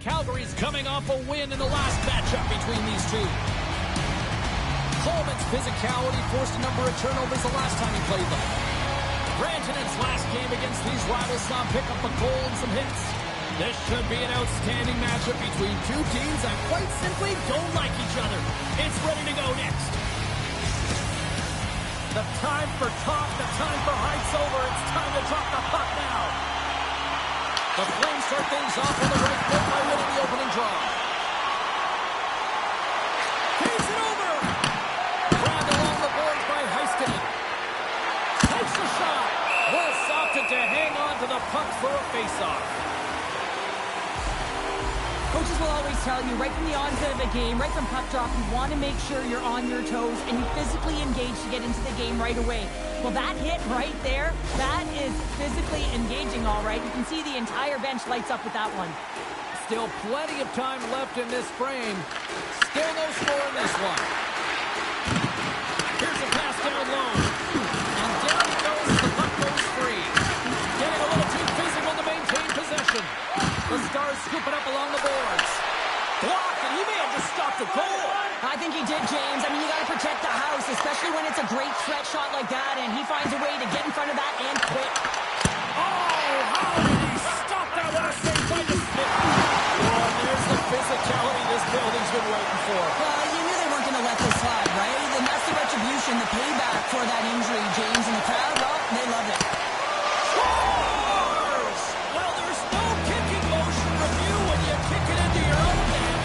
Calgary's coming off a win in the last matchup between these two. Coleman's physicality forced a number of turnovers the last time he played them. Rantanen's last game against these rivals saw him pick up a goal and some hits. This should be an outstanding matchup between two teams that quite simply don't like each other. It's ready to go next. The time for talk, the time for hype's over. It's time to drop the puck now. The Flames start things off on the right foot by winning the opening draw. Takes it over. Grabbed along the boards by Heiskanen. Takes a shot. Well softed to hang on to the puck for a face-off. Coaches will always tell you, right from the onset of a game, right from puck drop, you want to make sure you're on your toes and you physically engage to get into the game right away. Well, that hit right there, that is physically engaging, all right. You can see the entire bench lights up with that one. Still plenty of time left in this frame. Still no score in this one. Here's a pass down low. And down he goes as the puck goes free. Getting a little too physical to maintain possession. The Stars scoop it up along the boards. Blocked, and he may have just stopped the goal. I think he did, James. I mean, you got to protect the house, especially when it's a great threat shot like that, and he finds a way to get in front of that and quick. Oh, how did he stop that one? A save by the Smith. Oh, there's the physicality this building's been waiting for. Well, you knew they weren't going to let this slide, right? And that's the retribution, the payback for that injury, James. And the crowd, well, they love it. Scores! Well, there's no kicking motion review when you kick it into your own net.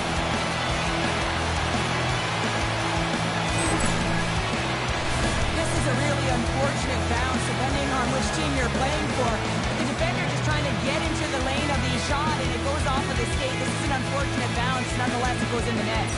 This is a really unfortunate bounce, depending on which team you're playing for. But the defender just trying to get into the lane of the shot, and it goes off of the skate. This is an unfortunate bounce. Nonetheless, it goes in the net.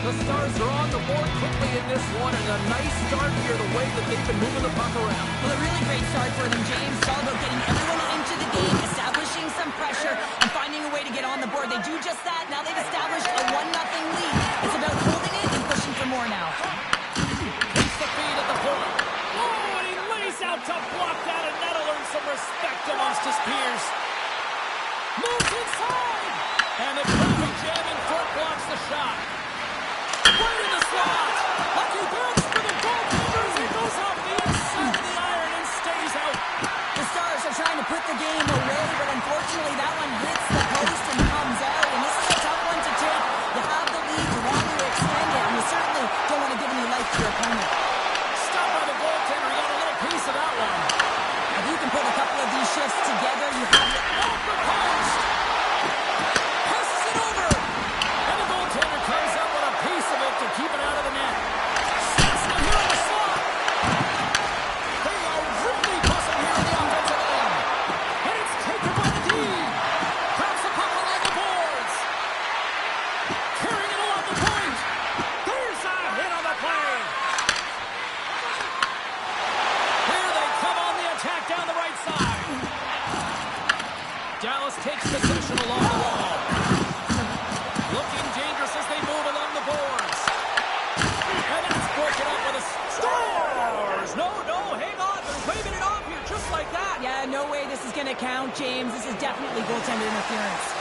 The Stars are on the board quickly in this one, and a nice start here the way that they've been moving the puck around. Well, a really great start for them, James. It's all about getting everyone into the game, establishing some pressure, and finding a way to get on the board. They do just that. Now they've established a 1-0 lead. It's about holding it and pushing for more now. Takes the feed at the point. Oh, and he lays out to block that, and that'll earn some respect amongst his peers. Moves inside, and the traffic jam in front blocks the shot. Right in the slot. Lucky bounce for the goaltender as he goes off the inside of the iron and stays out. The Stars are trying to put the game away, but unfortunately that one hits the post and comes out. And this is a tough one to take. You have the lead, you want to extend it, and you certainly don't want to give any life to your opponent. Stopped by the goaltender. He got a little piece of that one. If you can put a couple of these shifts together, you have it. Off the post. Passes it over. And the goaltender comes up with a piece of it to keep it out of the net. Snaps one here on the slot. They are really pushing here in the offensive end. And it's taken by the D. Grabs the puck along the boards. Carrying it along the point. There's a hit on the play. Here they come on the attack down the right side. Dallas takes possession along the wall. Looking dangerous as they move along the boards. And it's broken up with a Stars. No, hang on. They're waving it off here just like that. Yeah, no way this is going to count, James. This is definitely goaltender interference.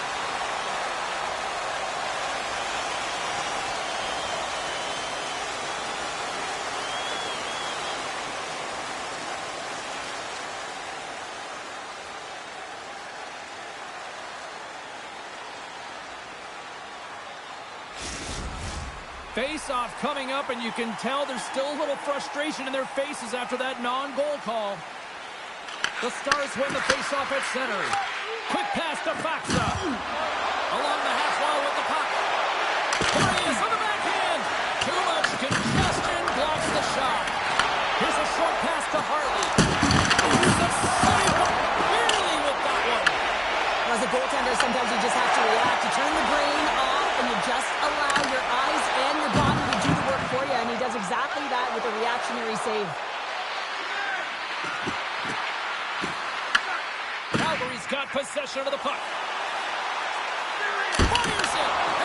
Face-off coming up, and you can tell there's still a little frustration in their faces after that non-goal call. The Stars win the face-off at center. Quick pass to Faxa. Along the half wall with the puck. There he is on the backhand. Too much congestion blocks the shot. Here's a short pass to Hartley. He's a save clearly with that one. As a goaltender, sometimes you just have to react. You turn the brain off and you just allow your eyes and your body to do the work for you. And he does exactly that with a reactionary save. Calgary's got possession of the puck. Fires it.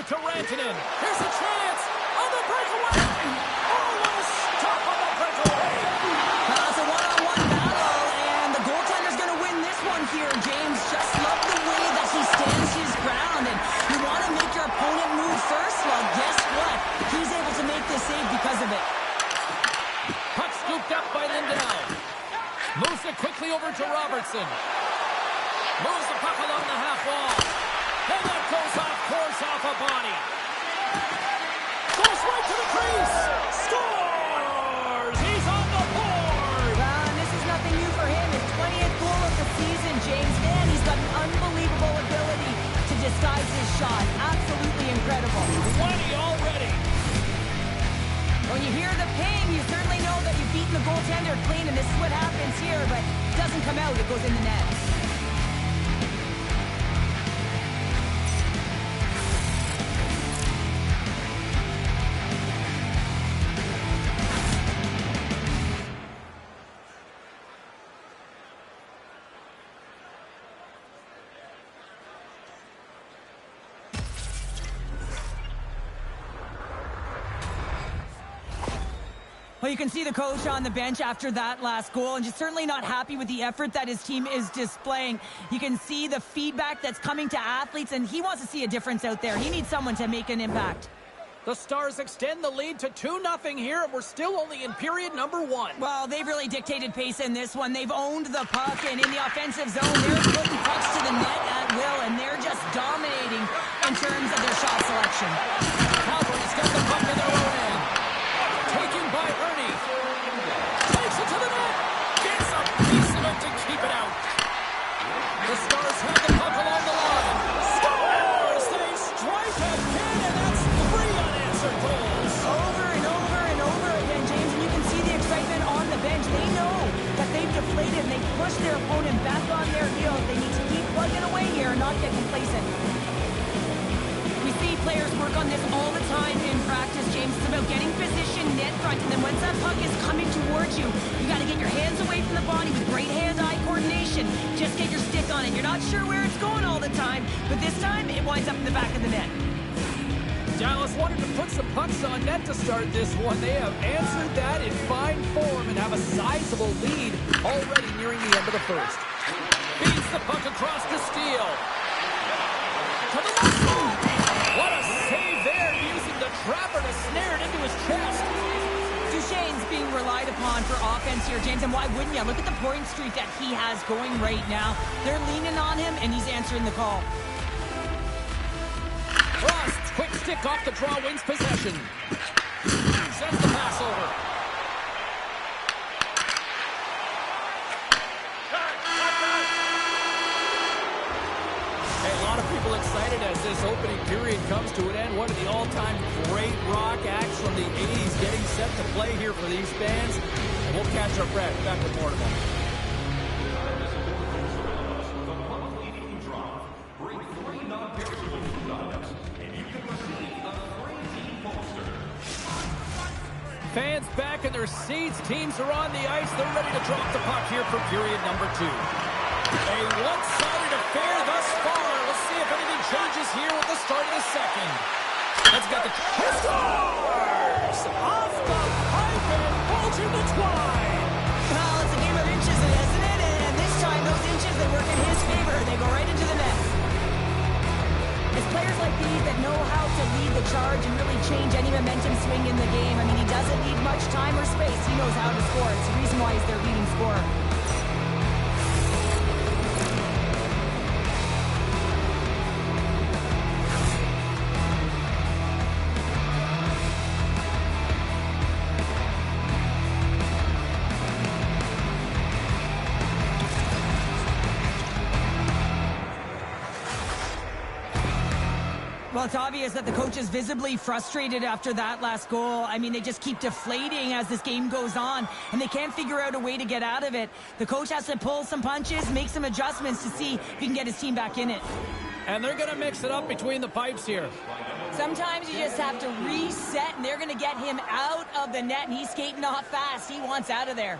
to Rantanen. Here's a chance. On the breakaway. Oh, what a stop on the breakaway. It's a one-on-one battle, and the goaltender's going to win this one here, James. Just love the way that he stands his ground, and you want to make your opponent move first. Well, guess what? He's able to make this save because of it. Puck scooped up by Lindell. Moves it quickly over to Robertson. Moves the puck along the half wall. And that goes off course off a body. Goes right to the crease. Scores! He's on the board! And this is nothing new for him. His 20th goal of the season, James. Man, he's got an unbelievable ability to disguise his shot. Absolutely incredible. 20 already. When you hear the ping, you certainly know that you've beaten the goaltender clean, and this is what happens here, but it doesn't come out. It goes in the net. Well, you can see the coach on the bench after that last goal, and just certainly not happy with the effort that his team is displaying. You can see the feedback that's coming to athletes, and he wants to see a difference out there. He needs someone to make an impact. The Stars extend the lead to 2-0 here, and we're still only in period number 1. Well, they've really dictated pace in this one. They've owned the puck, and in the offensive zone, they're putting pucks to the net at will, and they're just dominating in terms of their shot selection. Calgary's got the puck in their own end. Taken by Ernie. Takes it to the net. Gets a piece of it to keep it out. The Stars have the puck along the line. Scores! They strike again, and that's 3 unanswered goals. Over and over and over again, James, and you can see the excitement on the bench. They know that they've deflated, and they've pushed their opponent back on their heels. They need to keep plugging away here and not get complacent. We see players work on this all the time in practice, James. It's about getting position net front, and then once that puck is coming towards you, you got to get your hands away from the body with great hand-eye coordination. Just get your stick on it. You're not sure where it's going all the time, but this time it winds up in the back of the net. Dallas wanted to put some pucks on net to start this one. They have answered that in fine form and have a sizable lead already nearing the end of the first. Feeds the puck across the Steele. To the left side. What a save there, using the trapper to snare it into his chest. Duchesne's being relied upon for offense here, James, and why wouldn't you? Look at the point streak that he has going right now. They're leaning on him, and he's answering the call. Frost, quick stick off the draw, wins possession. Sends the pass over. A lot of people excited as this opening period comes to an end. One of the all-time great rock acts from the 80s getting set to play here for these fans. And we'll catch our breath. Back with more tomorrow. Fans back in their seats. Teams are on the ice. They're ready to drop the puck here for period number 2. A one-sided affair thus far. Let's see if anything changes here with the start of the second. Let's get the... He scores! Off the pipe and bulging the twine. Well, it's a game of inches, isn't it? And this time, those inches, they work in his favor. They go right into the net. It's players like these that know how to lead the charge and really change any momentum swing in the game. I mean, he doesn't need much time or space. He knows how to score. It's the reason why he's their leading scorer. Well, it's obvious that the coach is visibly frustrated after that last goal. I mean, they just keep deflating as this game goes on, and they can't figure out a way to get out of it. The coach has to pull some punches, make some adjustments to see if he can get his team back in it. And they're going to mix it up between the pipes here. Sometimes you just have to reset, and they're going to get him out of the net, and he's skating off fast. He wants out of there.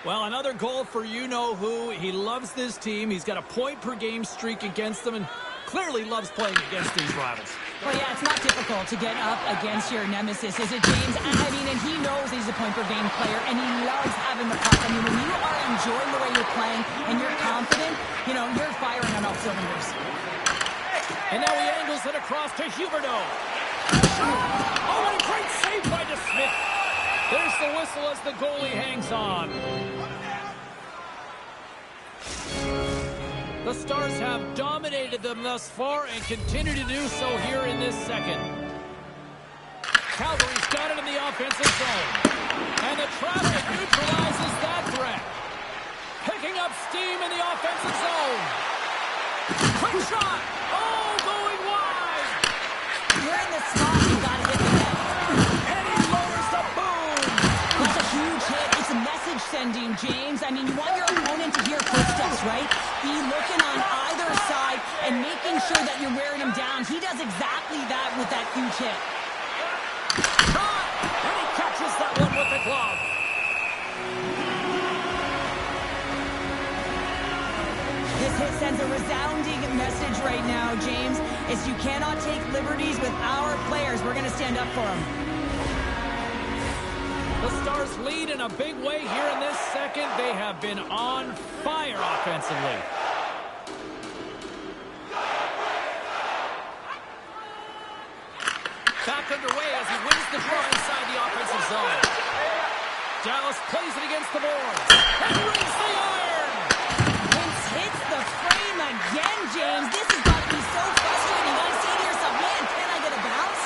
Well, another goal for you-know-who. He loves this team. He's got a point-per-game streak against them, and clearly loves playing against these rivals. Well, yeah, it's not difficult to get up against your nemesis, is it, James? I mean, and he knows he's a point-per-game player, and he loves having the puck. I mean, when you are enjoying the way you're playing and you're confident, you know, you're firing on all cylinders. And now he angles it across to Huberdeau. Oh, and a great save by DeSmith. There's the whistle as the goalie hangs on. The Stars have dominated them thus far and continue to do so here in this second. Calgary's got it in the offensive zone. And the traffic neutralizes that threat. Picking up steam in the offensive zone. Quick shot. Oh, going wide. You're in the slot. You got to hit the net. And he lowers the boom. That's a huge hit. It's a message sending, James. I mean, you want your opponent to hear footsteps, right? Be looking on either side and making sure that you're wearing him down. He does exactly that with that huge hit. And he catches that one with the glove. This hit sends a resounding message right now, James. Is you cannot take liberties with our players. We're going to stand up for them. The Stars lead in a big way here in this second. They have been on fire offensively. Back underway as he wins the draw inside the offensive zone. Dallas plays it against the boards. And rings the iron! Vince hits the frame again, James. This has got to be so frustrating. You got to say to yourself, man, can I get a bounce?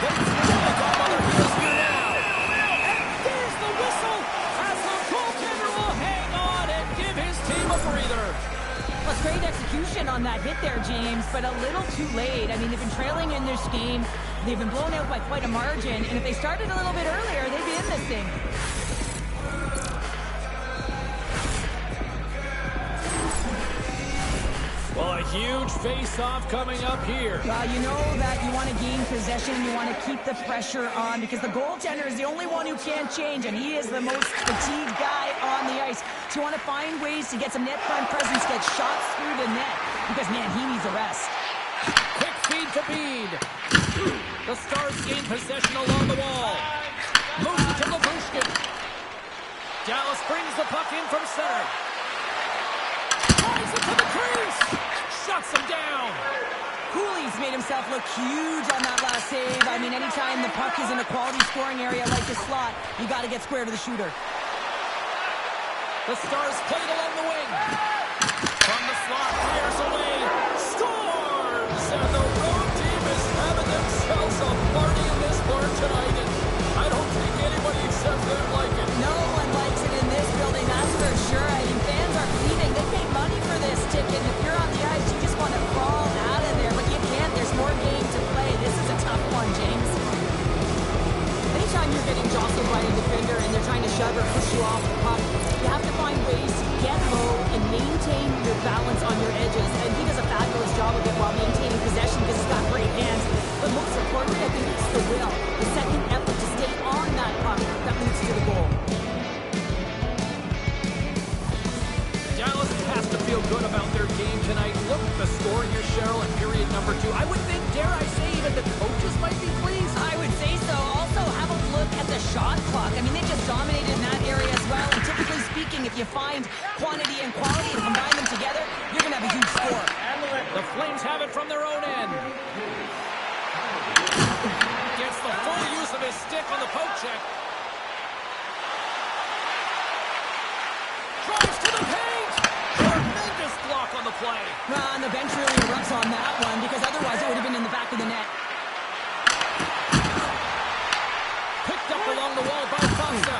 They take off on their heels here now. And there's the whistle as the goaltender will hang on and give his team a breather. Well, it's great execution on that hit there, James, but a little too late. I mean, they've been trailing in this game. They've been blown out by quite a margin, and if they started a little bit earlier, they'd be in this thing. Well, a huge face-off coming up here. Well, you know that you want to gain possession, you want to keep the pressure on, because the goaltender is the only one who can't change, and he is the most fatigued guy on the ice. So you want to find ways to get some net front presence, get shots through the net, because, man, he needs a rest. Quick feed to Bede. The Stars gain possession along the wall. Moves it to Labushkin. Dallas brings the puck in from center. Drives it to the crease. Shuts him down. Cooley's made himself look huge on that last save. I mean, anytime the puck is in a quality scoring area like the slot, you got to get square to the shooter. The Stars play it along the wing. From the slot, fires away. Scores! And the road team is having themselves a party in this bar tonight. And I don't think anybody except them like it. No one likes it in this building, that's for sure. I mean, fans are bleeding. They paid money for this ticket. If you're on the ice, you just want to crawl out of there. But you can't. There's more game to play. This is a tough one, James. Anytime you're getting jostled by a defender and they're trying to shove or push you off the puck, you have to find ways to get low and maintain your balance on your edges. And he does a fabulous job of it while maintaining possession because he's got great hands. But most importantly, I think it's the will, the second effort to stay on that puck that leads to the goal. Dallas has to feel good about their game tonight. Look at the score here, Cheryl, in period number 2. I would think, dare I say, even the coaches might be pleased. I would say so. Also, have a look at the shot clock. I mean, they just dominated in that area as well. And typically speaking, if you find quantity and quality and combine them together, you're going to have a huge score. The Flames have it from their own end. Gets the full use of his stick on the poke check. Drives to the paint. Tremendous block on the play. And the bench really erupts on that one because otherwise it would have been in the back of the net. Picked up along the wall by Foxa.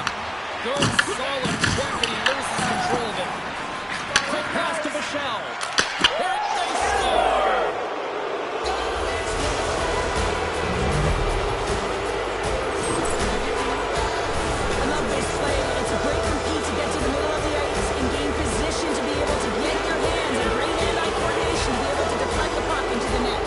Good solid check and he loses control of it. Quick pass to Michelle. And they score! I love this play. It's a great compete to get to the middle of the ice and gain position to be able to get your hands and great hand-eye coordination to be able to deflect the puck into the net.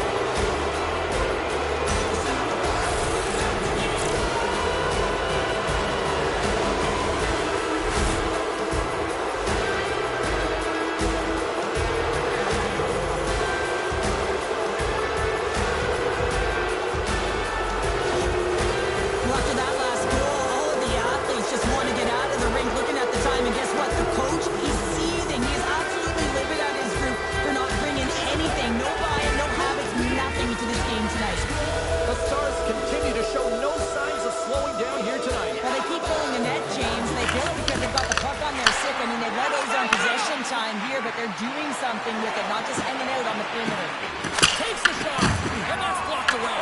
time here, but they're doing something with it, not just hanging out on the perimeter. Takes the shot, and that's blocked away.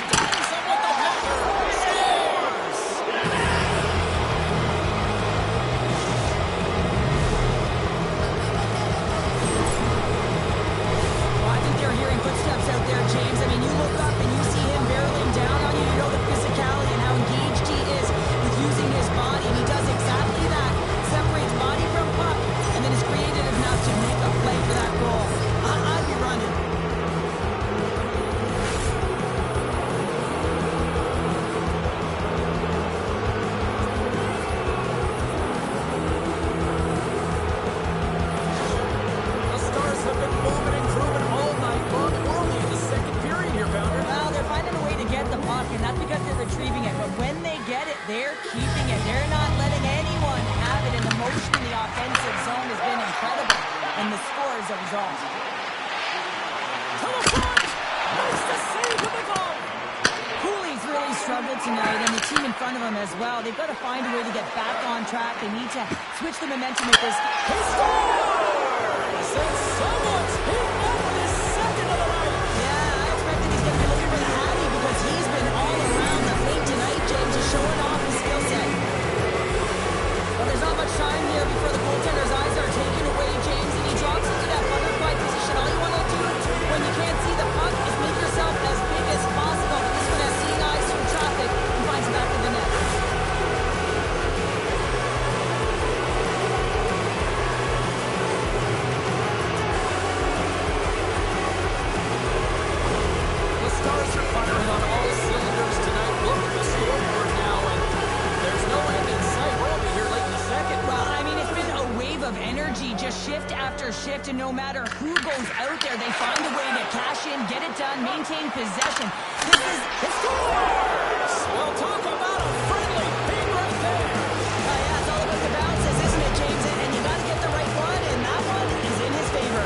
Stuns him with the blocker. Scores! Well, I think they're hearing footsteps out there, James. I mean, you look up and you see him barreling down on you. You know the physicality and how engaged he is with using his body, and he does exactly that. Separates body from puck, and then is creative enough to make a play for that goal. I'd be running. The Stars have been moving and grooving all night long, early in the second period here, Pounder. Well, they're finding a way to get the puck, and that's because they're retrieving it. But when they get it, they're keeping it. They're not letting anyone have it, and the motion in the offensive zone has been incredible, and the score is a result. To the front! Makes the save with the goal! Cooley's really struggled tonight, and the team in front of him as well. They've got to find a way to get back on track. They need to switch the momentum with this. He scores! And someone's hit up his second of the night! Yeah, I expect that he's going to be looking for the Hattie because he's been all around the plate tonight, James, just showing off his skill set. Well, there's not much time here before the goaltender's eyes are taken away, James, and he drops into that butterfly position. All you want to do when you can't see the puck is make yourself as big as possible. But this one has seeing eyes from traffic and finds it back in the net. The Stars are firing on all cylinders tonight. Look at the scoreboard now, and there's no end in sight. We're only here late in the second. Well, I mean, it's been a wave of energy, just shift after shift, and no matter who goes out there, they find a way to cash in, get it done, maintain possession. This is... It scores! Well, talk about a friendly beat right there. Yeah, it's all about the bounces, isn't it, James? And you got to get the right one, and that one is in his favor.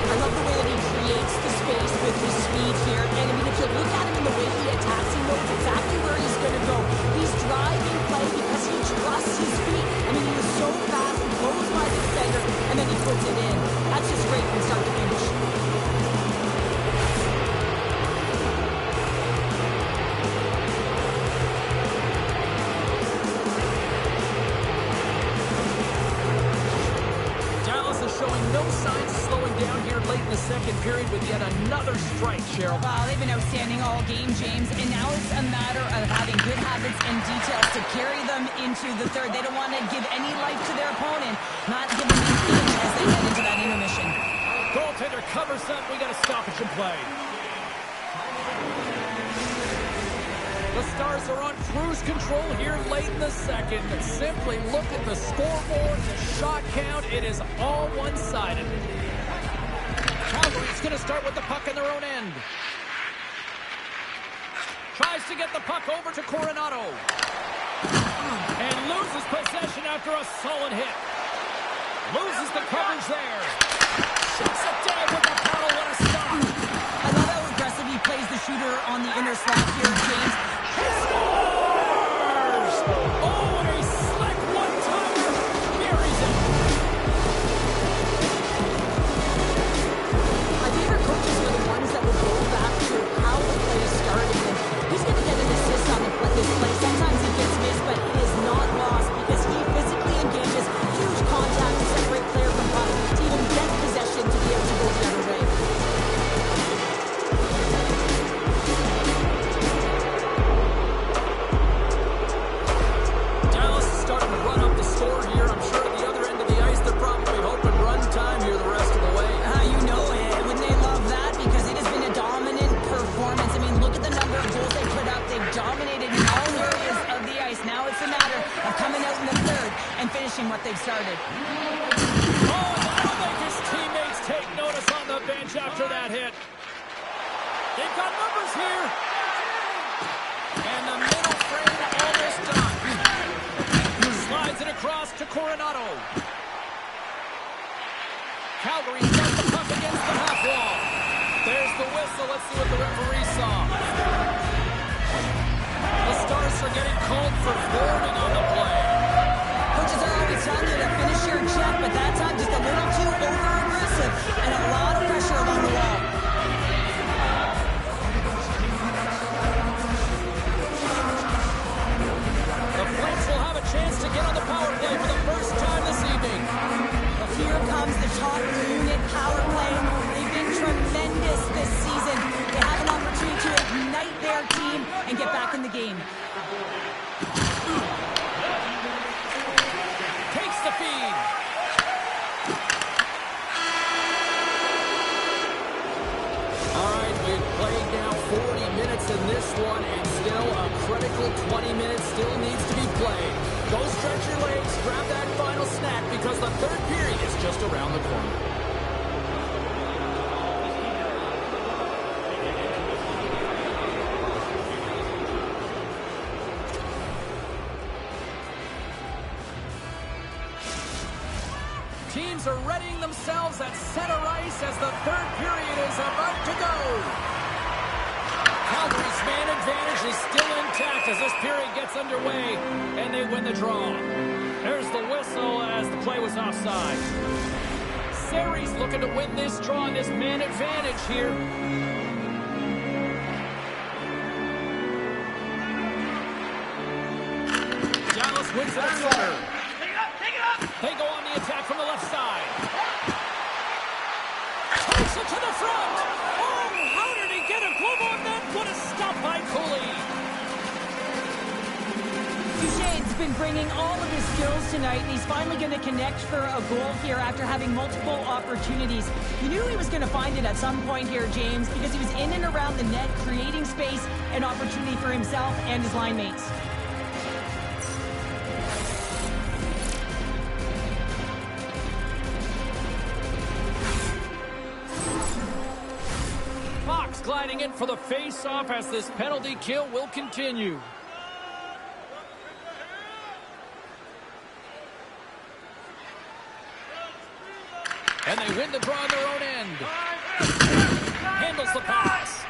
I love the way that he creates the space with his speed here. And I mean, if you look at him in the way he attacks, he knows exactly where he's going to go. He's driving play because he trusts his feet. I mean, he is so fast, he goes by the defender, and then he puts it in. That's just great from start to finish. Dallas is showing no signs of slowing down here late in the second period with yet another strike, Cheryl. Wow, they've been outstanding all game, James, and now it's a matter of having good habits and details to carry them into the third. They don't want to give any life to their opponent, not give them an inch as they head into that intermission. Goaltender covers up. We got a stoppage in play. The Stars are on cruise control here late in the second. Simply look at the scoreboard, the shot count. It is all one-sided. Calgary's going to start with the puck in their own end. Tries to get the puck over to Coronado. And loses possession after a solid hit. Loses the coverage there. Shuts it down with the paddle. What a stop. I love how aggressive he plays the shooter on the inner slot here, James. He scores! Oh, a slick one-timer. Buries it. My favorite coaches are the ones that will go back to how the play started. And he's going to get an assist on this play. Sometimes he gets missed, but it is not lost because he physically engages huge contact to separate player from puck to even get possession to be able to go the other way. Dallas is starting to run up the score here. I'm sure at the other end of the ice, they're probably hoping run time here the rest of the way. You know it. Wouldn't they love that? Because it has been a dominant performance. I mean, look at the number of goals they put up. They've dominated in all areas of the ice. Now it's a matter of coming out in the third and finishing what they've started. Oh, that'll make his teammates take notice on the bench after that hit. They've got numbers here. And the middle frame almost done. Slides it across to Coronado. Calgary's got the puck against the half wall. There's the whistle. Let's see what the referee saw. The Stars are getting called for boarding on the play. one, and still a critical 20 minutes still needs to be played. Go stretch your legs, grab that final snack, because the third period is just around the corner. Teams are readying themselves at center ice as the third period is about to go. Calgary's man advantage is still intact as this period gets underway, and they win the draw. There's the whistle as the play was offside. Sarri's looking to win this draw and this man advantage here. Dallas wins it at center. They go on the attack from the left side. Takes it to the front. Oh, how did he get a glove on that? What a stop by Cooley. Duchesne's been bringing all of his skills tonight, and he's finally going to connect for a goal here after having multiple opportunities. You knew he was going to find it at some point here, James, because he was in and around the net, creating space and opportunity for himself and his line mates. Gliding in for the face-off as this penalty kill will continue. And they win the draw on their own end. Handles the pass.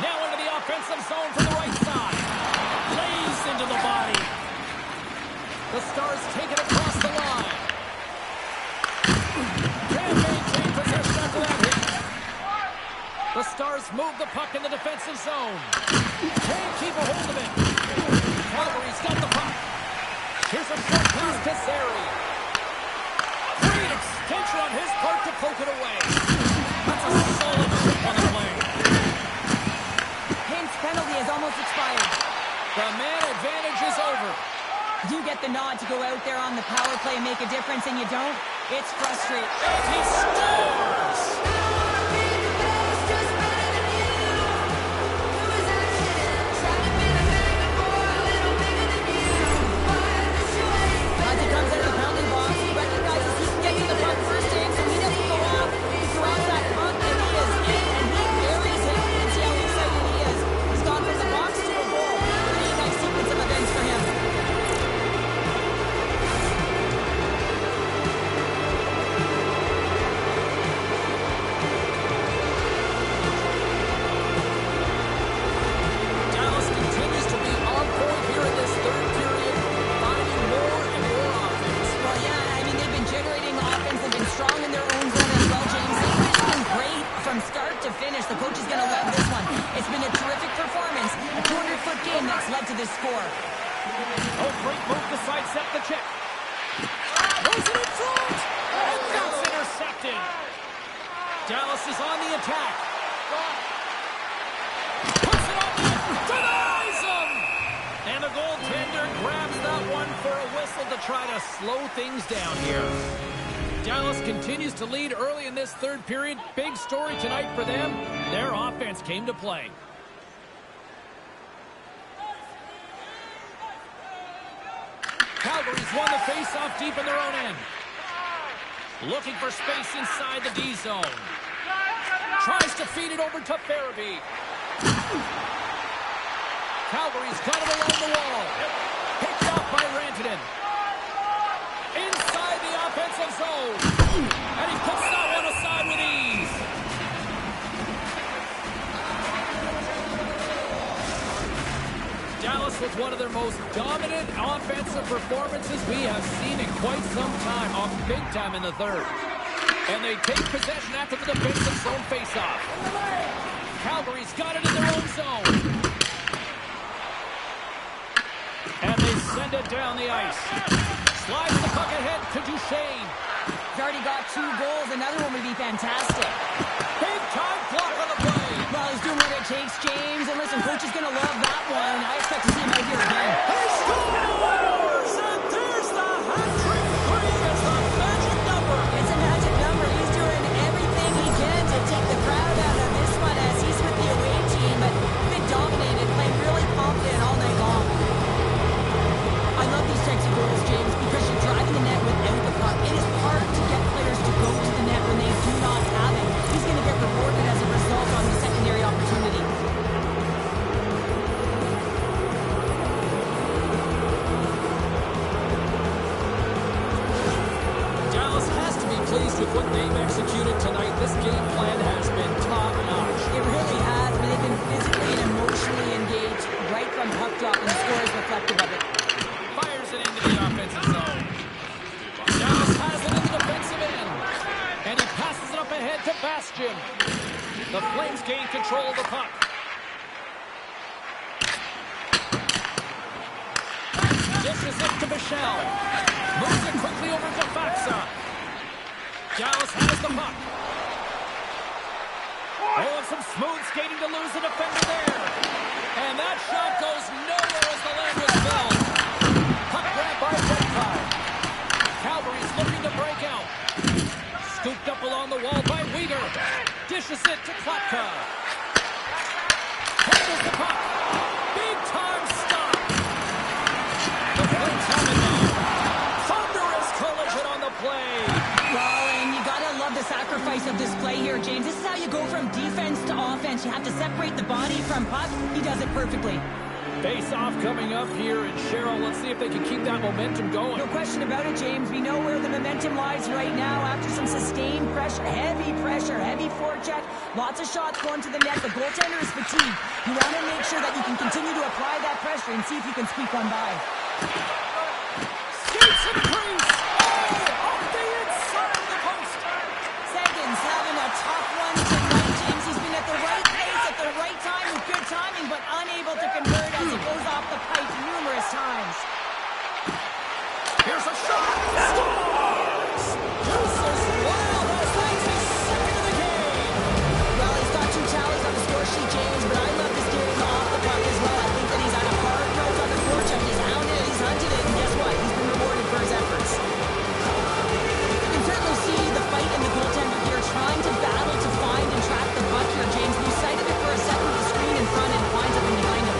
Now into the offensive zone from the right side. Lays into the body. The Stars take it across the line. Can't maintain possession after that hit. The Stars move the puck in the defensive zone. Can't keep a hold of it. Calgary's got the puck. Here's a short pass to Sarri. Great extension on his part to poke it away. That's a solid chip on the play. Hint's penalty has almost expired. The man advantage is over. You get the nod to go out there on the power play and make a difference, and you don't. It's frustrating. And he scores! Dallas is on the attack. Puts it on the denies him! And the goaltender grabs that one for a whistle to try to slow things down here. Dallas continues to lead early in this third period. Big story tonight for them. Their offense came to play. Calgary's won the face-off deep in their own end. Looking for space inside the D zone. Tries to feed it over to Farabee. Calgary's got it along the wall. Picked off by Rantanen. Inside the offensive zone. And he puts that one aside with ease. Dallas with one of their most dominant offensive performances we have seen in quite some time, off big time in the third. And they take possession after the defensive zone faceoff. Calgary's got it in their own zone. And they send it down the ice. Slides the puck ahead to Duchesne. He's already got 2 goals. Another one would be fantastic. Big time block on the play. Well, he's doing what it takes, James. And listen, coach is going to love that one. I expect to see him out here again. He scores! And there's the hat-trick. 3 is the magic number. It's a magic number. He's doing everything he can to take the crowd out of this one as he's with the away team. But these types of goals, James, because you're driving the net without the puck. It is hard to get players to go to the net when they do not have it. He's going to get rewarded as a result on the secondary opportunity. Dallas has to be pleased with what they've executed tonight. This game plan has been top-notch. It really has, but they've been physically and emotionally engaged right from puck drop, and the score is reflective of it. Fires it into the offensive zone. Dallas has it in the defensive end. And he passes it up ahead to Bastian. The Flames gain control of the puck. Dishes it to Michel. Moves it quickly over to Faxa. Dallas has the puck. Oh, and some smooth skating to lose the defender there. And that shot goes nowhere as the land was filled. Puck grabbed by Redtime. Calgary's looking to break out. Scooped up along the wall by Weegar. Dishes it to Klatka. Handles the puck. Big time stop. The Flames have it now. Thunderous collision on the play. Well, and you gotta love the sacrifice of this play here, James. This is how you go from defense to offense. You have to separate the body from puck. He does it perfectly. Face-off coming up here, and Cheryl, let's see if they can keep that momentum going. No question about it, James. We know where the momentum lies right now after some sustained pressure, heavy forecheck, lots of shots going to the net. The goaltender is fatigued. You want to make sure that you can continue to apply that pressure and see if you can squeak one by. Skates and crease. Oh, off the inside of the post. Sagan's having a tough one tonight, James. He's been at the right place at the right time with good timing, but unable to convert as it goes off the pipe numerous times. Here's a shot. Scores! Deuces Wild has leads his second of the game. Well, he's got 2 tallies on the score sheet, James, but I love the steering off the puck as well. I think that he's on a hard nose on the forecheck. He's hounded it, he's hunted it, and guess what? He's been rewarded for his efforts. You can certainly see the fight in the goaltender here, trying to battle to find and track the puck here, James. He sighted it for a second with the screen in front and finds it from behind him.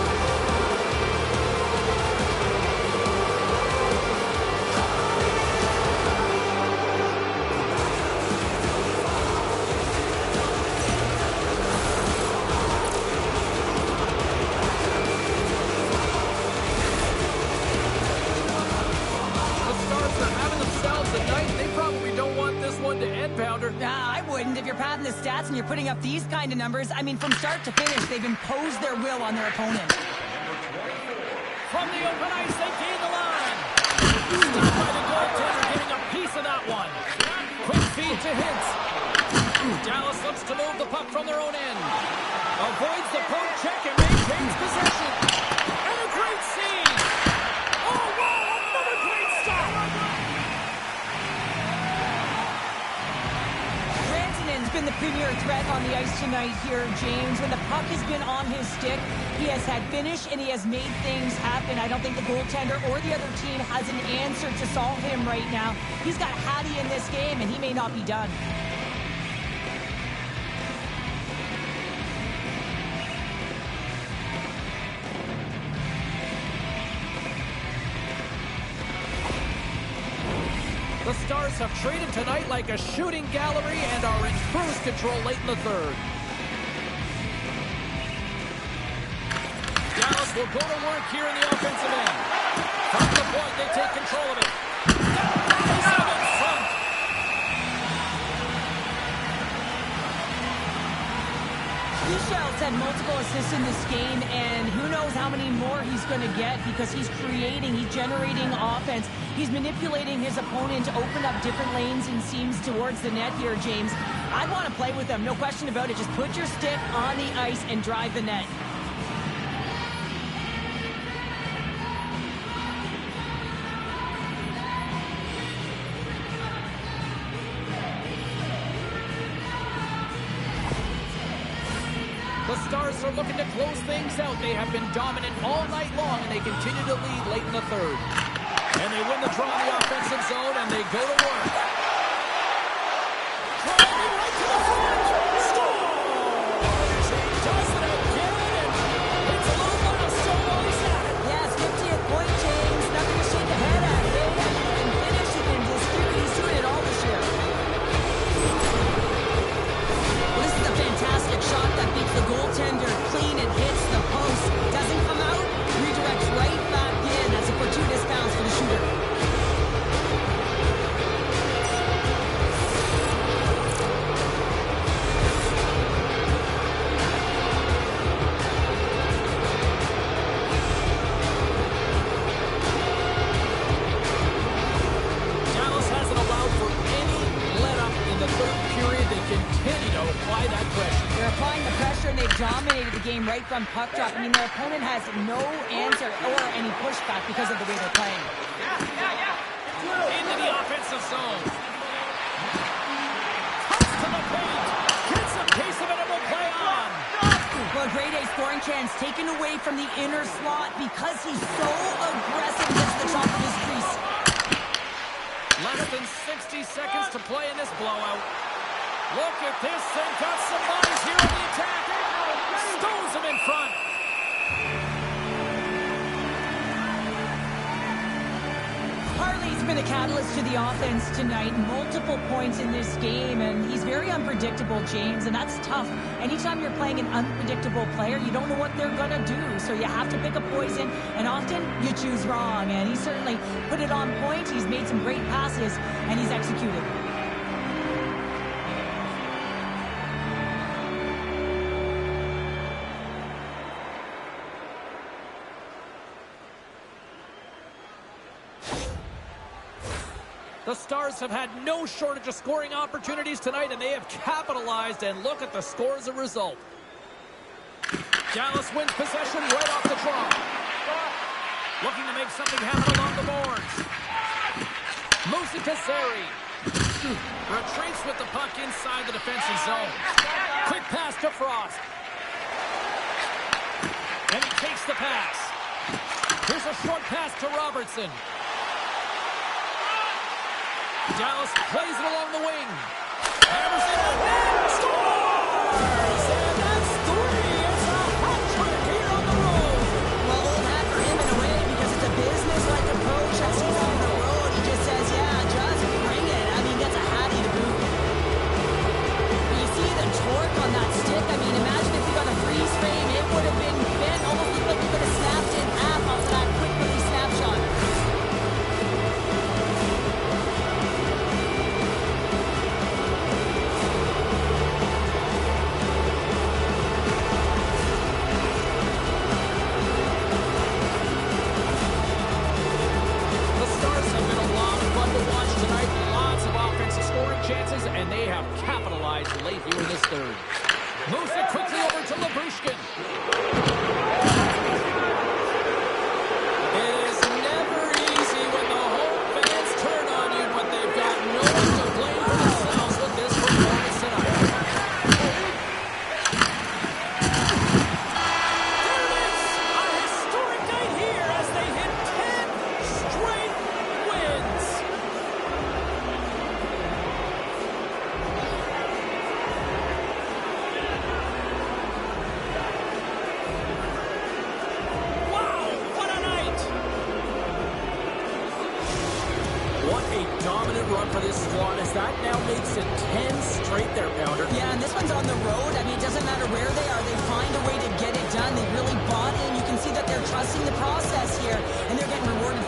The Stars are having themselves a night. They probably don't want this one to end, Pounder. Nah, I wouldn't. If you're padding the stats and you're putting up these kind of numbers, I mean, from start to finish, they've imposed their will on their opponent. From the open ice, they gain the line. Stopped by the goaltender, getting a piece of that one. Quick feed to Hintz. Dallas looks to move the puck from their own end. Avoids the poke check and maintains possession. And a great scene. Oh, wow, another great stop. Rantanen's been the premier threat on the ice tonight here, James. When the puck has been on his stick, he has had finish and he has made things happen. I don't think the goaltender or the other team has an answer to solve him right now. He's got Hattie in this game, and he may not be done. The Stars have traded tonight like a shooting gallery and are in cruise control late in the third. Dallas will go to work here in the offensive end. From the point, they take control of it. Nice up in front. Michel's had multiple assists in this game, and who knows how many more he's going to get because he's creating, he's generating offense. He's manipulating his opponent to open up different lanes and seams towards the net here, James. I'd want to play with him, no question about it. Just put your stick on the ice and drive the net. The Stars are looking to close things out. They have been dominant all night long, and they continue to lead late in the third. And they win the draw in the offensive zone, and they go to work. Driving right to the front. Scores! He does it again, and it's a little milestone while he's at it. Yeah, skip to your point, James. Nothing to shake a game right from puck drop. I mean, their opponent has no answer or any pushback because of the way they're playing. Into the offensive zone. Comes to the paint. Gets a piece of it and will play on. Well, a grade A scoring chance taken away from the inner slot because he's so aggressive against the top of his crease. Less than 60 seconds to play in this blowout. Look at this. They've got some bodies here on the attack. Stones him in front. Harley's been a catalyst to the offense tonight. Multiple points in this game, and he's very unpredictable, James, and that's tough. Anytime you're playing an unpredictable player, you don't know what they're going to do, so you have to pick a poison, and often you choose wrong, and he certainly put it on point. He's made some great passes, and he's executed. The Stars have had no shortage of scoring opportunities tonight, and they have capitalized, and look at the score as a result. Dallas wins possession right off the draw. Looking to make something happen along the boards. Moves it to Zary. Retreats with the puck inside the defensive zone. Quick pass to Frost. And he takes the pass. Here's a short pass to Robertson. Dallas plays it along the wing. Hammers it in. Scores! And that's three. It's a hat trick here on the road. Well, old hat for him in a way because it's a business-like approach as he's on the road. He just says, yeah, just bring it. I mean, that's a hattie to boot. You see the torque on that stick? I mean, imagine if you got a freeze frame. It would have been bent. Almost looked like you could have snapped it in half off of that quick release snapshot. Chances, and they have capitalized late here in this third. Moves it quickly over to Labushkin. It is never easy when the home fans turn on you, but they've got no one to blame for themselves with this performance tonight. There it is! A historic night here as they hit 10 straight wins. Dominant run for this squad as that now makes it 10 straight there, Pounder. Yeah, and this one's on the road. I mean, it doesn't matter where they are. They find a way to get it done. They really bought in. You can see that they're trusting the process here, and they're getting rewarded